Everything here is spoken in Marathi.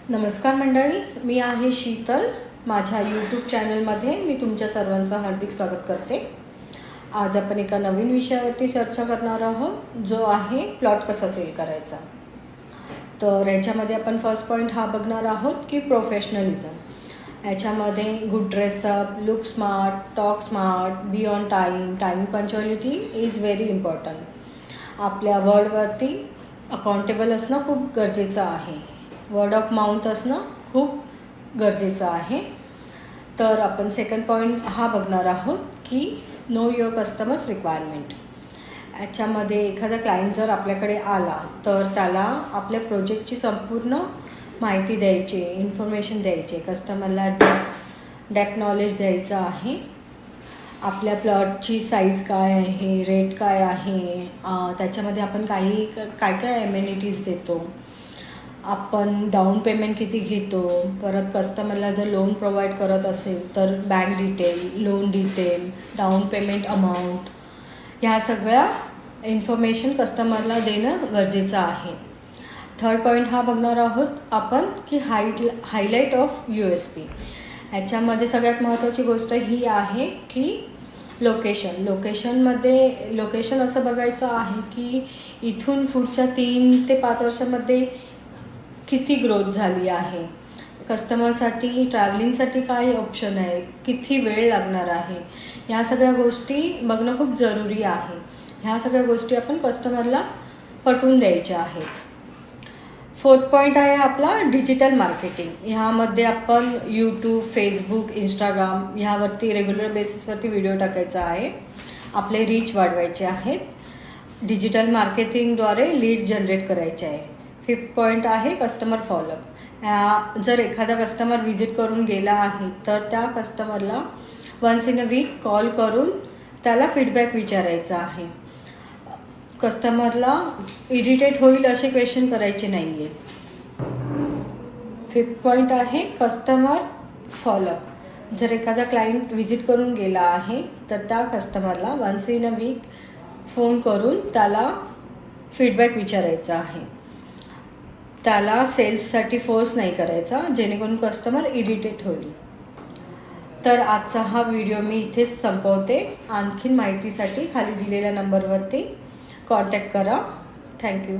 नमस्कार मंडळी, मी आहे शीतल. माझ्या यूट्यूब चॅनलमध्ये मी तुमच्या सर्वांचं हार्दिक स्वागत करते. आज आपण एका नवीन विषयावरती चर्चा करणार आहोत, जो आहे प्लॉट कसा सेल करायचा. तर याच्यामध्ये आपण फर्स्ट पॉईंट हा बघणार आहोत की प्रोफेशनलिझम. याच्यामध्ये good dress up, look smart, talk smart, be on time, time punctuality is very important. आपल्या वर्डवरती अकाउंटेबल असणं खूप गरजेचं आहे. वर्ड ऑफ माउथ असणं खूप गरजेचं आहे. तर आपण सेकंड पॉईंट हा बघणार आहोत की नो युअर कस्टमर्स रिक्वायरमेंट. याच्यामध्ये एखादा क्लायंट जर आपल्याकडे आला तर त्याला आपल्या प्रोजेक्टची संपूर्ण माहिती द्यायची, इन्फॉर्मेशन द्यायची, कस्टमरला डेप्थ नॉलेज द्यायचं आहे. आपल्या प्लॉटची साईज काय आहे, रेट काय आहे, त्याच्यामध्ये आपण काय काय ॲमेनिटीज देतो, आपण डाऊन पेमेंट किती घेतो, परत कस्टमरला जर लोन प्रोव्हाइड करत असेल तर bank detail, loan detail, down payment amount, ह्या सगळ्या इन्फॉर्मेशन कस्टमरला देणं गरजेचं आहे. थर्ड पॉईंट हा बघणार आहोत आपण की हायलाईट ऑफ USP. ह्याच्यामध्ये सगळ्यात महत्त्वाची गोष्ट ही आहे की लोकेशन असं बघायचं आहे की इथून पुढच्या 3 ते 5 वर्षामध्ये किती ग्रोथ झाली आहे, कस्टमरसाठी ट्रॅव्हलिंगसाठी काय ऑप्शन आहे, किती वेळ लागणार आहे, ह्या सगळ्या गोष्टी बघणं खूप जरुरी आहे. ह्या सगळ्या गोष्टी आपण कस्टमरला पटवून द्यायच्या आहेत. फोर्थ पॉईंट आहे आपला डिजिटल मार्केटिंग. ह्यामध्ये आपण यूट्यूब, फेसबुक, इंस्टाग्राम ह्यावरती रेग्युलर बेसिसवरती व्हिडिओ टाकायचा आहे. आपले रीच वाढवायचे आहेत. डिजिटल मार्केटिंगद्वारे लीड जनरेट करायचे आहे. फिफ्थ पॉईंट आहे कस्टमर फॉलोअप. जर एखादा कस्टमर व्हिजिट करून गेला आहे तर त्या कस्टमरला once in a week call करून त्याला फीडबॅक विचारायचा आहे. कस्टमरला इरिटेट होईल असे क्वेश्चन करायचे नाही आहे. फिफ्थ पॉईंट आहे कस्टमर फॉलोअप. जर एखादा क्लायंट व्हिजिट करून गेला आहे तर त्या कस्टमरला once in a week phone करून त्याला फीडबॅक विचारायचा आहे. त्याला सेल्ससाठी फोर्स नाही करायचा, जेणेकरून कस्टमर इरिटेट होईल. तर आजचा हा व्हिडिओ मी इथेच संपवते. आणखीन माहितीसाठी खाली दिलेल्या नंबरवरती कॉन्टॅक्ट करा. थँक्यू.